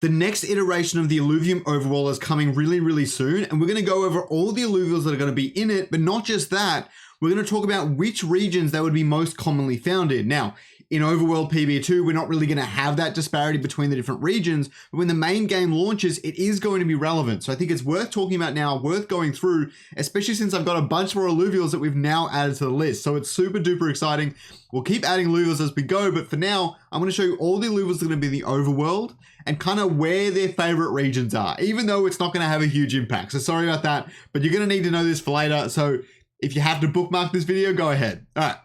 The next iteration of the Illuvium Overworld is coming really, really soon, and we're going to go over all the alluvials that are going to be in it, but not just that, we're going to talk about which regions they would be most commonly found in. Now, in Overworld PB2, we're not really going to have that disparity between the different regions, but when the main game launches, it is going to be relevant. So I think it's worth talking about now, worth going through, especially since I've got a bunch more alluvials that we've now added to the list. So it's super duper exciting. We'll keep adding alluvials as we go, but for now, I'm going to show you all the alluvials that are going to be in the Overworld and kind of where their favorite regions are, even though it's not going to have a huge impact. So sorry about that, but you're going to need to know this for later. So if you have to bookmark this video, go ahead. All right,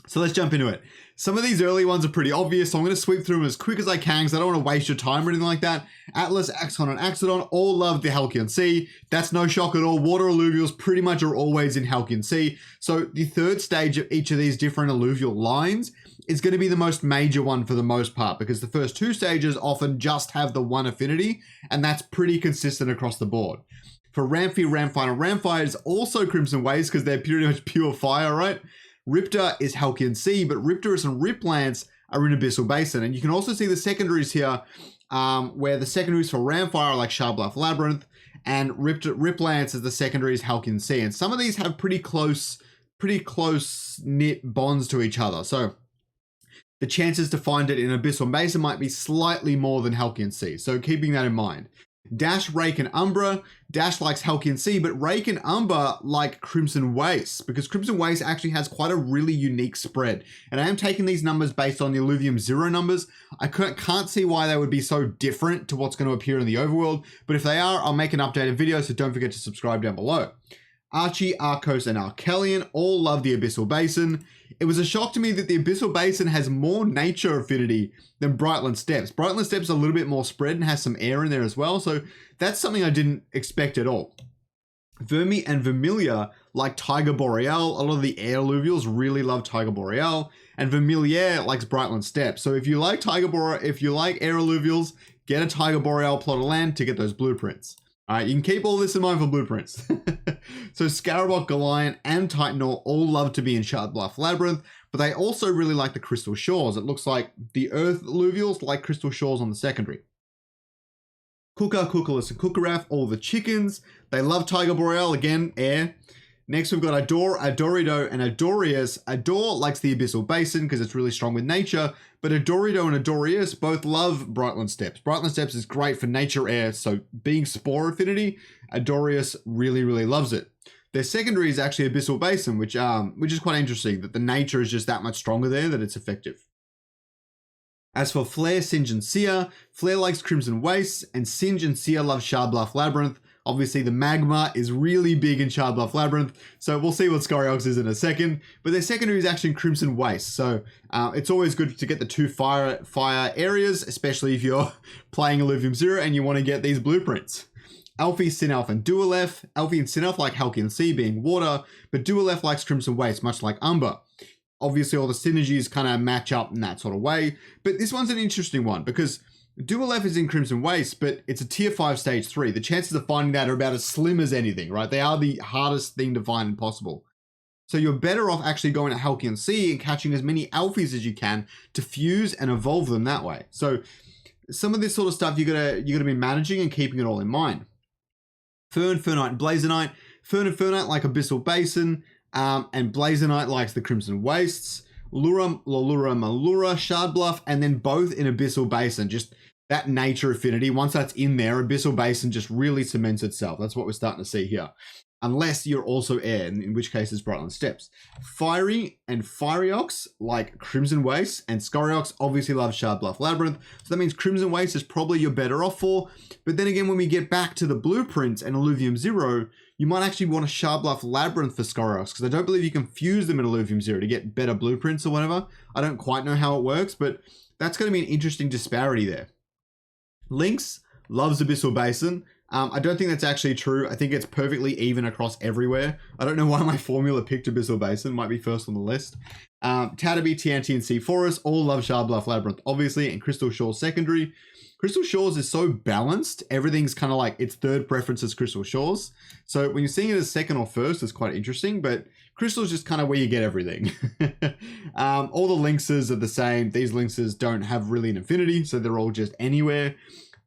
so let's jump into it. Some of these early ones are pretty obvious, so I'm going to sweep through them as quick as I can because I don't want to waste your time or anything like that. Atlas, Axon, and Axodon all love the Halcyon Sea. That's no shock at all. Water alluvials pretty much are always in Halcyon Sea. So the third stage of each of these different alluvial lines is going to be the most major one for the most part, because the first two stages often just have the one affinity, and that's pretty consistent across the board. For Ramfy, Ramfire, and Ramfire is also Crimson Waves because they're pretty much pure fire, right? Riptor is Halcyon Sea, but Riptorus and Riplance are in Abyssal Basin. And you can also see the secondaries here, where the secondaries for Ramfire are like Sharbluff Labyrinth, and Riplance is the secondaries Halcyon Sea. And some of these have pretty close knit bonds to each other. So the chances to find it in Abyssal Basin might be slightly more than Halcyon Sea. So keeping that in mind. Dash, Rake, and Umbra. Dash likes Halcyon Sea, but Rake and Umbra like Crimson Waste, because Crimson Waste actually has quite a really unique spread. And I am taking these numbers based on the Illuvium Zero numbers. I can't see why they would be so different to what's going to appear in the Overworld, but if they are, I'll make an updated video, so don't forget to subscribe down below. Archie, Arcos, and Arkellian all love the Abyssal Basin. It was a shock to me that the Abyssal Basin has more nature affinity than Brightland Steppes. Brightland Steppes is a little bit more spread and has some air in there as well, so that's something I didn't expect at all. Vermi and Vermilia like Tiger Boreal. A lot of the air alluvials really love Tiger Boreal, and Vermilier likes Brightland Steppes. So if you like air alluvials, get a Tiger Boreal plot of land to get those blueprints. All right, you can keep all this in mind for blueprints. So Scarabok, Golion, and Titanor all love to be in Shardbluff Labyrinth, but they also really like the Crystal Shores. It looks like the Earth alluvials like Crystal Shores on the secondary. Kuka, Kukulus, and Kukaraf, all the chickens. They love Tiger Boreal, again, air. Next, we've got Adore, Adorido, and Adorius. Adore likes the Abyssal Basin because it's really strong with nature, but Adorido and Adorius both love Brightland Steppes. Brightland Steppes is great for nature air, so being Spore affinity, Adorius really, really loves it. Their secondary is actually Abyssal Basin, which is quite interesting, that the nature is just that much stronger there that it's effective. As for Flare, Singe, and Seer, Flare likes Crimson Wastes, and Singe and Seer love Shardbluff Labyrinth. Obviously, the magma is really big in Shardbluff Labyrinth, so we'll see what Scoriox is in a second. But their secondary is actually in Crimson Waste, so it's always good to get the two fire areas, especially if you're playing Illuvium Zero and you want to get these blueprints. Alfie, Sinelf, and Dualef. Alfie and Sinelf like Halcyon Sea being water, but Dualef likes Crimson Waste, much like Umber. Obviously, all the synergies kind of match up in that sort of way, but this one's an interesting one because Dualef is in Crimson Waste, but it's a tier 5 stage 3. The chances of finding that are about as slim as anything, right? They are the hardest thing to find possible. So you're better off actually going to Halcyon Sea and catching as many Alfies as you can to fuse and evolve them that way. So some of this sort of stuff you gotta be managing and keeping it all in mind. Fern, Fernite, and Blazonite. Fern and Fernite like Abyssal Basin, and Blazonite likes the Crimson Wastes. Lura, Malura, Shardbluff, and then both in Abyssal Basin. Just that nature affinity, once that's in there, Abyssal Basin just really cements itself. That's what we're starting to see here. Unless you're also air, in which case it's Brightland Steppes. Fiery and Firiox like Crimson Waste, and Scoriox obviously loves Shardbluff Labyrinth, so that means Crimson Waste is probably you're better off for. But then again, when we get back to the blueprints and Illuvium Zero, you might actually want a Shardbluff Labyrinth for Scoriox, because I don't believe you can fuse them in Illuvium Zero to get better blueprints or whatever. I don't quite know how it works, but that's going to be an interesting disparity there. Linkx loves Abyssal Basin. I don't think that's actually true. I think it's perfectly even across everywhere. I don't know why my formula picked Abyssal Basin. Might be first on the list. Tataby, TNT, and Seaforest all love Shardbluff Labyrinth, obviously, and Crystal Shores secondary. Crystal Shores is so balanced. Everything's kind of like its third preference is Crystal Shores. So when you're seeing it as second or first, it's quite interesting, but Crystal's just kind of where you get everything. All the Lynxes are the same. These Lynxes don't have really an affinity, so they're all just anywhere.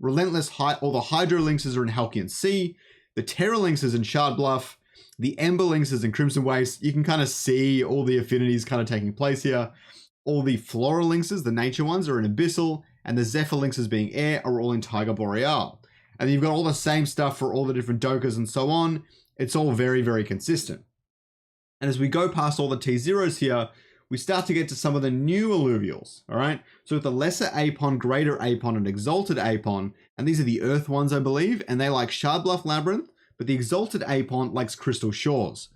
Relentless, all the Hydro Linkxes are in Halcyon Sea. The Terra Linkx is in Shard Bluff. The Ember Linkx is in Crimson Waste. You can kind of see all the affinities kind of taking place here. All the Floral Linkxes, the nature ones, are in Abyssal. And the Zephyr Linkxes being air are all in Tiger Boreal. And then you've got all the same stuff for all the different Dokas and so on. It's all very, very consistent. And as we go past all the T0s here, we start to get to some of the new alluvials, all right? So with the lesser Apon, greater Apon, and exalted Apon, and these are the Earth ones, I believe, and they like Shard Bluff Labyrinth, but the exalted Apon likes Crystal Shores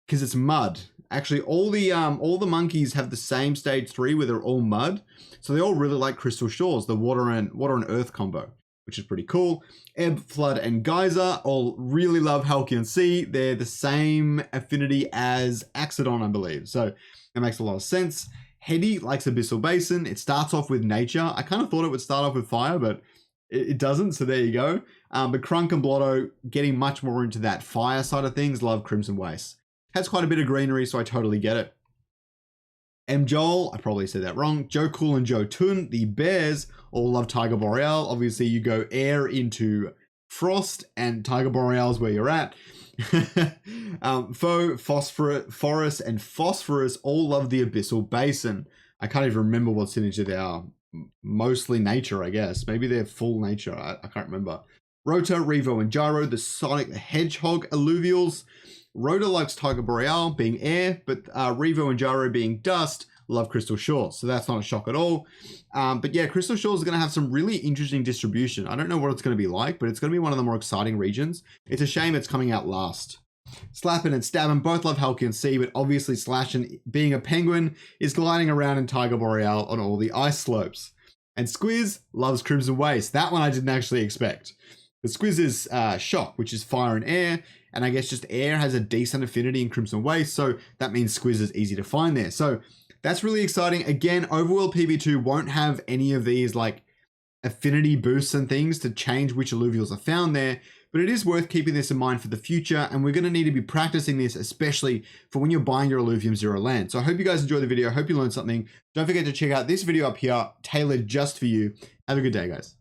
because it's mud. Actually, all the monkeys have the same stage 3 where they're all mud, so they all really like Crystal Shores, the water and earth combo, which is pretty cool. Ebb, Flood, and Geyser all really love Halcyon Sea. They're the same affinity as Axodon, I believe, so that makes a lot of sense. Hedy likes Abyssal Basin. It starts off with nature. I kind of thought it would start off with fire, but it doesn't, so there you go. But Krunk and Blotto, getting much more into that fire side of things, love Crimson Waste. Has quite a bit of greenery, so I totally get it. M. Joel, I probably said that wrong. Joe Cool and Joe Tun, the bears, all love Tiger Boreal. Obviously, you go air into Frost, and Tiger Boreal is where you're at. Foe, Forest, and Phosphorus all love the Abyssal Basin. I can't even remember what signature they are. Mostly nature, I guess. Maybe they're full nature. I can't remember. Rota, Revo, and Gyro, the Sonic the Hedgehog alluvials. Rota likes Tiger Boreal being air, but Revo and Gyro being dust love Crystal Shores. So that's not a shock at all. But yeah, Crystal Shores is going to have some really interesting distribution. I don't know what it's going to be like, but it's going to be one of the more exciting regions. It's a shame it's coming out last. Slappin' and Stabbin' both love Halcyon Sea, but obviously Slashin', being a penguin, is gliding around in Tiger Boreal on all the ice slopes. And Squiz loves Crimson Waste. That one I didn't actually expect. The Squiz is Shock, which is fire and air, and I guess just air has a decent affinity in Crimson Waste, so that means Squiz is easy to find there. So that's really exciting. Again, Overworld PB2 won't have any of these like affinity boosts and things to change which alluvials are found there, but it is worth keeping this in mind for the future, and we're going to need to be practicing this, especially for when you're buying your Illuvium Zero land. So I hope you guys enjoyed the video. I hope you learned something. Don't forget to check out this video up here, tailored just for you. Have a good day, guys.